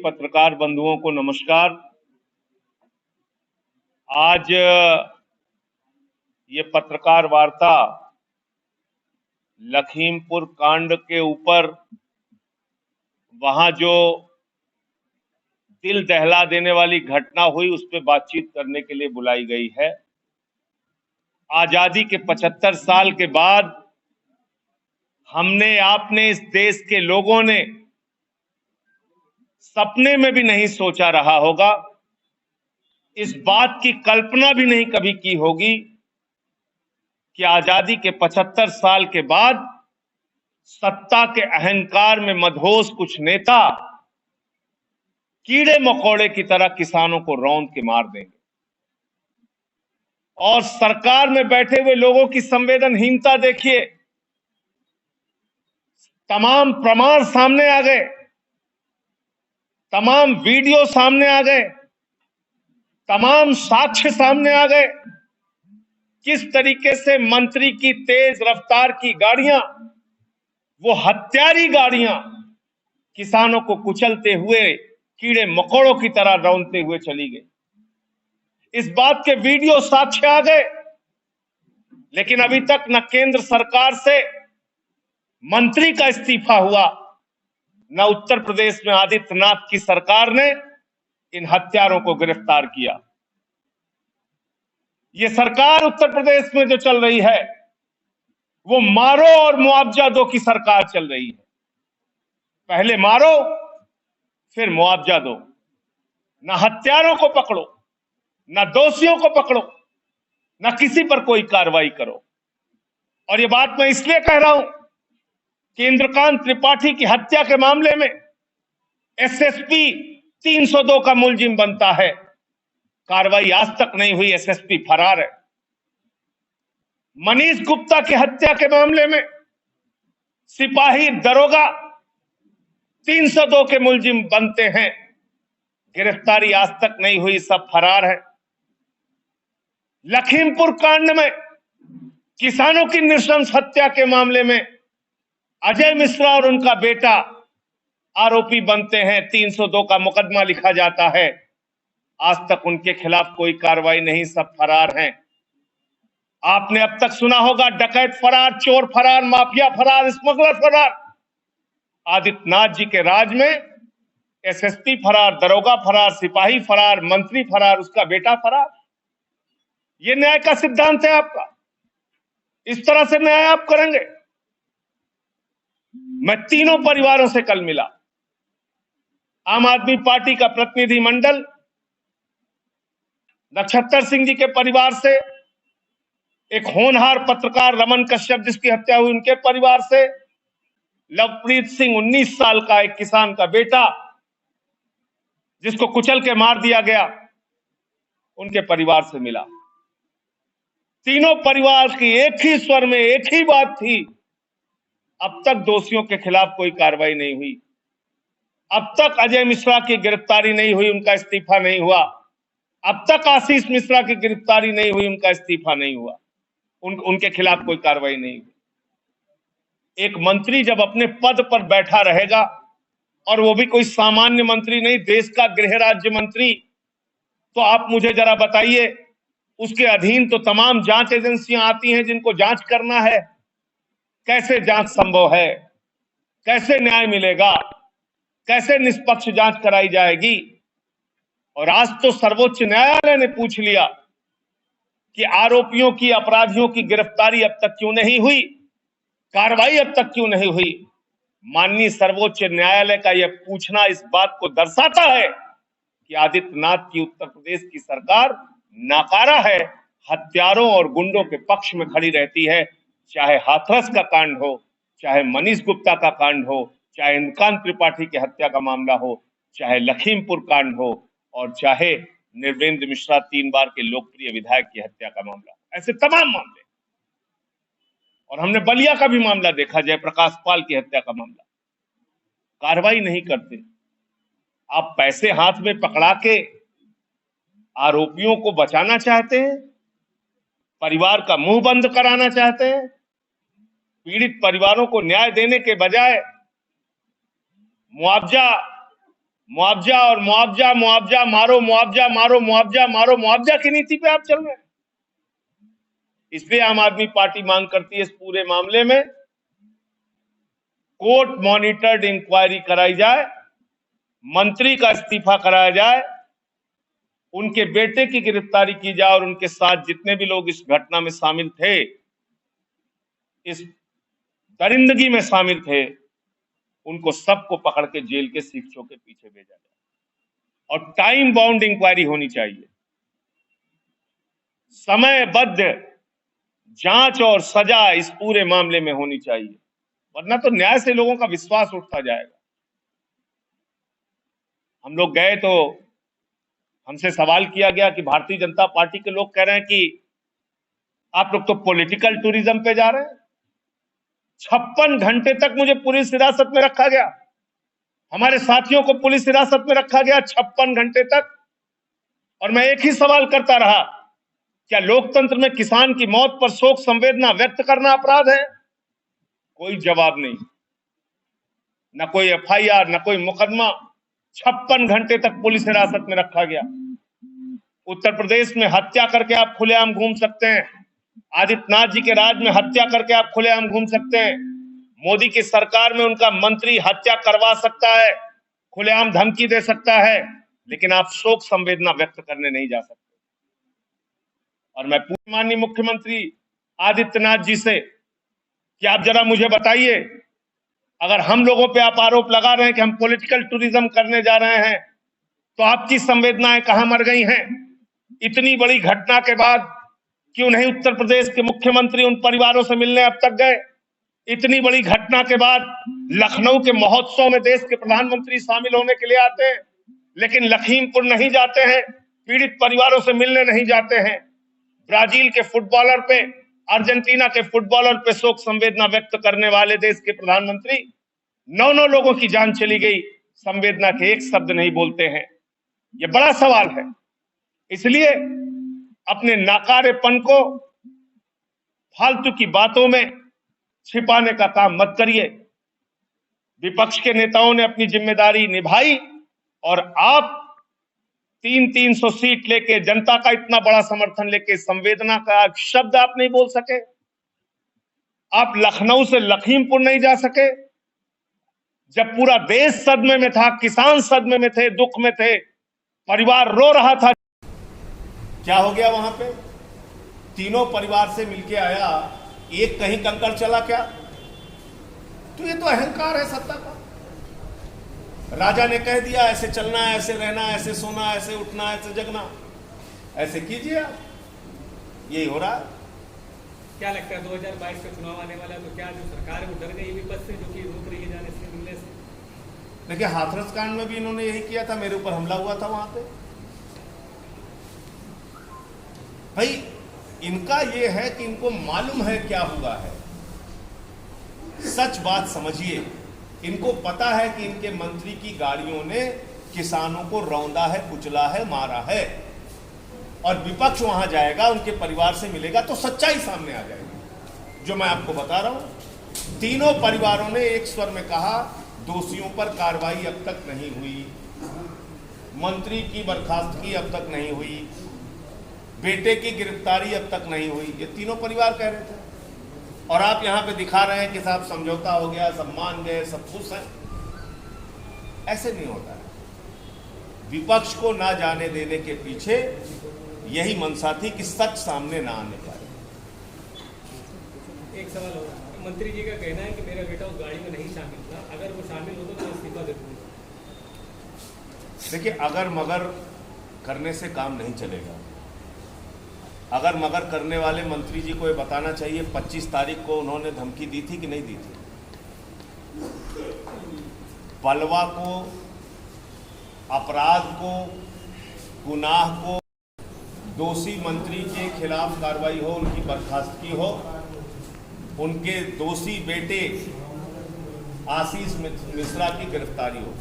पत्रकार बंधुओं को नमस्कार। आज ये पत्रकार वार्ता लखीमपुर कांड के ऊपर वहां जो दिल दहला देने वाली घटना हुई उस पर बातचीत करने के लिए बुलाई गई है। आजादी के 75 साल के बाद हमने, आपने, इस देश के लोगों ने सपने में भी नहीं सोचा रहा होगा, इस बात की कल्पना भी नहीं कभी की होगी कि आजादी के 75 साल के बाद सत्ता के अहंकार में मदहोश कुछ नेता कीड़े मकोड़े की तरह किसानों को रौंद के मार देंगे। और सरकार में बैठे हुए लोगों की संवेदनहीनता देखिए। तमाम प्रमाण सामने आ गए, तमाम वीडियो सामने आ गए, तमाम साक्ष्य सामने आ गए। किस तरीके से मंत्री की तेज रफ्तार की गाड़ियां, वो हत्यारी गाड़ियां, किसानों को कुचलते हुए कीड़े मकोड़ों की तरह रौंदते हुए चली गई। इस बात के वीडियो साक्ष्य आ गए, लेकिन अभी तक न केंद्र सरकार से मंत्री का इस्तीफा हुआ, न उत्तर प्रदेश में आदित्यनाथ की सरकार ने इन हत्यारों को गिरफ्तार किया। ये सरकार उत्तर प्रदेश में जो चल रही है वो मारो और मुआवजा दो की सरकार चल रही है। पहले मारो फिर मुआवजा दो। न हत्यारों को पकड़ो, न दोषियों को पकड़ो, न किसी पर कोई कार्रवाई करो। और ये बात मैं इसलिए कह रहा हूं कि इंद्रकांत त्रिपाठी की हत्या के मामले में एसएसपी 302 का मुलजिम बनता है, कार्रवाई आज तक नहीं हुई, एसएसपी फरार है। मनीष गुप्ता की हत्या के मामले में सिपाही दरोगा 302 के मुलजिम बनते हैं, गिरफ्तारी आज तक नहीं हुई, सब फरार है। लखीमपुर कांड में किसानों की नृशंस हत्या के मामले में अजय मिश्रा और उनका बेटा आरोपी बनते हैं, 302 का मुकदमा लिखा जाता है, आज तक उनके खिलाफ कोई कार्रवाई नहीं, सब फरार हैं। आपने अब तक सुना होगा डकैत फरार, चोर फरार, माफिया फरार, स्मगलर फरार। आदित्यनाथ जी के राज में एसएसपी फरार, दरोगा फरार, सिपाही फरार, मंत्री फरार, उसका बेटा फरार। ये न्याय का सिद्धांत है आपका? इस तरह से न्याय आप करेंगे? मैं तीनों परिवारों से कल मिला। आम आदमी पार्टी का प्रतिनिधि मंडल, नक्षत्र सिंह जी के परिवार से, एक होनहार पत्रकार रमन कश्यप जिसकी हत्या हुई उनके परिवार से, लवप्रीत सिंह 19 साल का एक किसान का बेटा जिसको कुचल के मार दिया गया, उनके परिवार से मिला। तीनों परिवार की एक ही स्वर में एक ही बात थी, अब तक दोषियों के खिलाफ कोई कार्रवाई नहीं हुई, अब तक अजय मिश्रा की गिरफ्तारी नहीं हुई, उनका इस्तीफा नहीं हुआ, अब तक आशीष मिश्रा की गिरफ्तारी नहीं हुई, उनका इस्तीफा नहीं हुआ, उनके खिलाफ कोई कार्रवाई नहीं हुई। एक मंत्री जब अपने पद पर बैठा रहेगा, और वो भी कोई सामान्य मंत्री नहीं, देश का गृह राज्य मंत्री, तो आप मुझे जरा बताइए, उसके अधीन तो तमाम जांच एजेंसियां आती हैं जिनको जांच करना है। कैसे जांच संभव है? कैसे न्याय मिलेगा? कैसे निष्पक्ष जांच कराई जाएगी? और आज तो सर्वोच्च न्यायालय ने पूछ लिया कि आरोपियों की, अपराधियों की गिरफ्तारी अब तक क्यों नहीं हुई, कार्रवाई अब तक क्यों नहीं हुई। माननीय सर्वोच्च न्यायालय का यह पूछना इस बात को दर्शाता है कि आदित्यनाथ की उत्तर प्रदेश की सरकार नाकारा है, हत्यारों और गुंडों के पक्ष में खड़ी रहती है। चाहे हाथरस का कांड हो, चाहे मनीष गुप्ता का कांड हो, चाहे इंद्रकांत त्रिपाठी की हत्या का मामला हो, चाहे लखीमपुर कांड हो, और चाहे निर्वेंद्र मिश्रा 3 बार के लोकप्रिय विधायक की हत्या का मामला, ऐसे तमाम मामले। और हमने बलिया का भी मामला देखा, जयप्रकाश पाल की हत्या का मामला, कार्रवाई नहीं करते। आप पैसे हाथ में पकड़ा के आरोपियों को बचाना चाहते हैं, परिवार का मुंह बंद कराना चाहते हैं। पीड़ित परिवारों को न्याय देने के बजाय मुआवजा मुआवजा और मुआवजा, मुआवजा मारो, मुआवजा मारो, मुआवजा मारो, मुआवजा की नीति पे आप चल रहे हैं। इसलिए आम आदमी पार्टी मांग करती है इस पूरे मामले में कोर्ट मॉनिटर्ड इंक्वायरी कराई जाए, मंत्री का इस्तीफा कराया जाए, उनके बेटे की गिरफ्तारी की जाए और उनके साथ जितने भी लोग इस घटना में शामिल थे, इस दरिंदगी में शामिल थे, उनको सबको पकड़ के जेल के शीशों के पीछे भेजा जाए और टाइम बाउंड इंक्वायरी होनी चाहिए। समयबद्ध जांच और सजा इस पूरे मामले में होनी चाहिए, वरना तो न्याय से लोगों का विश्वास उठता जाएगा। हम लोग गए तो हमसे सवाल किया गया कि भारतीय जनता पार्टी के लोग कह रहे हैं कि आप लोग तो पॉलिटिकल टूरिज्म पे जा रहे हैं। 56 घंटे तक मुझे पुलिस हिरासत में रखा गया, हमारे साथियों को पुलिस हिरासत में रखा गया 56 घंटे तक, और मैं एक ही सवाल करता रहा, क्या लोकतंत्र में किसान की मौत पर शोक संवेदना व्यक्त करना अपराध है? कोई जवाब नहीं, न कोई एफआईआर, न कोई मुकदमा। 56 घंटे तक पुलिस हिरासत में रखा गया। उत्तर प्रदेश में हत्या करके आप खुलेआम घूम सकते हैं, आदित्यनाथ जी के राज में हत्या करके आप खुलेआम घूम सकते हैं, मोदी की सरकार में उनका मंत्री हत्या करवा सकता है, खुलेआम धमकी दे सकता है, लेकिन आप शोक संवेदना व्यक्त करने नहीं जा सकते। और मैं पूर्व माननीय मुख्यमंत्री आदित्यनाथ जी से कि आप जरा मुझे बताइए, अगर हम लोगों पे आप आरोप लगा रहे हैं कि हम पॉलिटिकल टूरिज्म करने जा रहे हैं, तो आपकी संवेदनाएं कहां मर गई हैं? इतनी बड़ी घटना के बाद क्यों नहीं उत्तर प्रदेश के मुख्यमंत्री उन परिवारों से मिलने अब तक गए? इतनी बड़ी घटना के बाद लखनऊ के महोत्सव में देश के प्रधानमंत्री शामिल होने के लिए आते हैं, लेकिन लखीमपुर नहीं जाते हैं, पीड़ित परिवारों से मिलने नहीं जाते हैं। ब्राजील के फुटबॉलर पे, अर्जेंटीना के फुटबॉलर पे शोक संवेदना व्यक्त करने वाले देश के प्रधानमंत्री 9 लोगों की जान चली गई, संवेदना के एक शब्द नहीं बोलते हैं। यह बड़ा सवाल है। इसलिए अपने नाकारेपन को फालतू की बातों में छिपाने का काम मत करिए। विपक्ष के नेताओं ने अपनी जिम्मेदारी निभाई और आप 300 सीट लेके, जनता का इतना बड़ा समर्थन लेके संवेदना का शब्द आप नहीं बोल सके। आप लखनऊ से लखीमपुर नहीं जा सके, जब पूरा देश सदमे में था, किसान सदमे में थे, दुख में थे, परिवार रो रहा था। क्या हो गया वहां पे? तीनों परिवार से मिलके आया, एक कहीं कंकड़ चला क्या? तो ये तो अहंकार है सत्ता का। राजा ने कह दिया ऐसे चलना है, ऐसे रहना, ऐसे सोना, ऐसे उठना, ऐसे जगना, ऐसे कीजिए आप। यही हो रहा है। क्या लगता है 2022 का चुनाव आने वाला है, तो क्या जो सरकार है वो डर गई विपक्ष से, जो कि रोक रही है जाने से, मिलने से? देखिए, हाथरस कांड में भी इन्होंने यही किया था, मेरे ऊपर हमला हुआ था वहां पे। भाई, इनका ये है कि इनको मालूम है क्या हुआ है। सच बात समझिए, इनको पता है कि इनके मंत्री की गाड़ियों ने किसानों को रौंदा है, कुचला है, मारा है, और विपक्ष वहां जाएगा, उनके परिवार से मिलेगा तो सच्चाई सामने आ जाएगी, जो मैं आपको बता रहा हूं। तीनों परिवारों ने एक स्वर में कहा, दोषियों पर कार्रवाई अब तक नहीं हुई, मंत्री की बर्खास्तगी अब तक नहीं हुई, बेटे की गिरफ्तारी अब तक नहीं हुई। ये तीनों परिवार कह रहे थे, और आप यहां पे दिखा रहे हैं कि साहब समझौता हो गया, सब मान गए, सब खुश हैं। ऐसे नहीं होता है। विपक्ष को ना जाने देने के पीछे यही मंशा थी कि सच सामने ना आने पाए। एक सवाल और, मंत्री जी का कहना है कि मेरा बेटा उस गाड़ी में नहीं शामिल था, अगर वो शामिल होता तो इस्तीफा दे दूंगा। देखिए, अगर मगर करने से काम नहीं चलेगा। अगर मगर करने वाले मंत्री जी को ये बताना चाहिए 25 तारीख को उन्होंने धमकी दी थी कि नहीं दी थी। बलवा को, अपराध को, गुनाह को, दोषी मंत्री के खिलाफ कार्रवाई हो, उनकी बर्खास्तगी हो, उनके दोषी बेटे आशीष मिश्रा की गिरफ्तारी हो।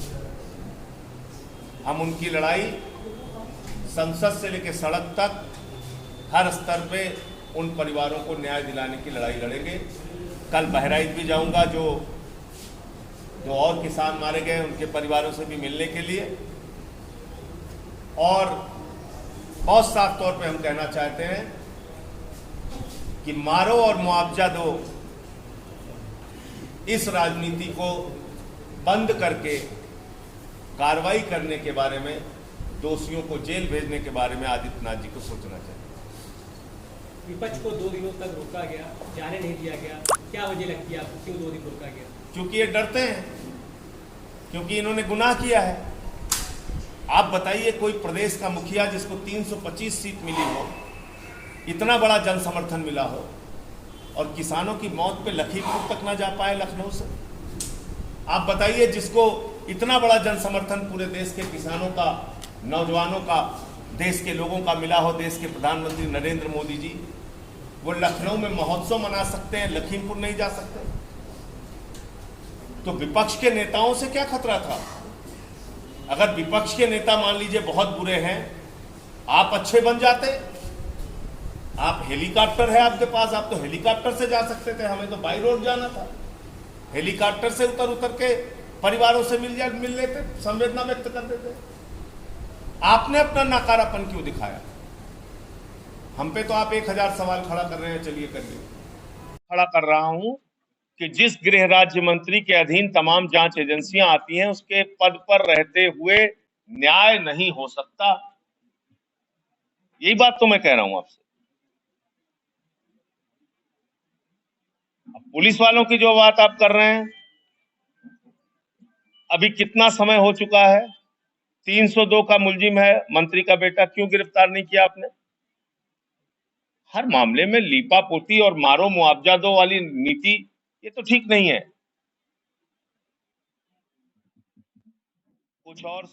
हम उनकी लड़ाई संसद से लेकर सड़क तक हर स्तर पे उन परिवारों को न्याय दिलाने की लड़ाई लड़ेंगे। कल बहराइच भी जाऊंगा, जो जो और किसान मारे गए उनके परिवारों से भी मिलने के लिए, और बहुत साफ तौर पे हम कहना चाहते हैं कि मारो और मुआवजा दो इस राजनीति को बंद करके कार्रवाई करने के बारे में, दोषियों को जेल भेजने के बारे में आदित्यनाथ जी को सोचना चाहिए। विपक्ष को 2 दिनों तक रोका गया, जाने नहीं दिया गया, क्या वजह लगती है आपको, क्यों 2 दिन रोका गया? क्योंकि ये डरते हैं, क्योंकि इन्होंने गुनाह किया है। आप बताइए, कोई प्रदेश का मुखिया जिसको 325 सीट मिली हो, इतना बड़ा जन समर्थन मिला हो, और किसानों की मौत पे लखीमपुर तक ना जा पाए लखनऊ से। आप बताइए, जिसको इतना बड़ा जन समर्थन पूरे देश के किसानों का, नौजवानों का, देश के लोगों का मिला हो, देश के प्रधानमंत्री नरेंद्र मोदी जी, वो लखनऊ में महोत्सव मना सकते हैं, लखीमपुर नहीं जा सकते। तो विपक्ष के नेताओं से क्या खतरा था? अगर विपक्ष के नेता मान लीजिए बहुत बुरे हैं, आप अच्छे बन जाते। आप हेलीकॉप्टर है आपके पास, आप तो हेलीकॉप्टर से जा सकते थे, हमें तो बाई रोड जाना था। हेलीकॉप्टर से उतर के परिवारों से मिल लेते, संवेदना व्यक्त कर देते। आपने अपना नाकारापन क्यों दिखाया? हम पे तो आप 1000 सवाल खड़ा कर रहे हैं, चलिए करिए। खड़ा कर रहा हूं कि जिस गृह राज्य मंत्री के अधीन तमाम जांच एजेंसियां आती हैं, उसके पद पर रहते हुए न्याय नहीं हो सकता। यही बात तो मैं कह रहा हूं आपसे। अब पुलिस वालों की जो बात आप कर रहे हैं, अभी कितना समय हो चुका है? 302 का मुलजिम है मंत्री का बेटा, क्यों गिरफ्तार नहीं किया आपने? हर मामले में लीपापोती और मारो मुआवजा दो वाली नीति, ये तो ठीक नहीं है। कुछ और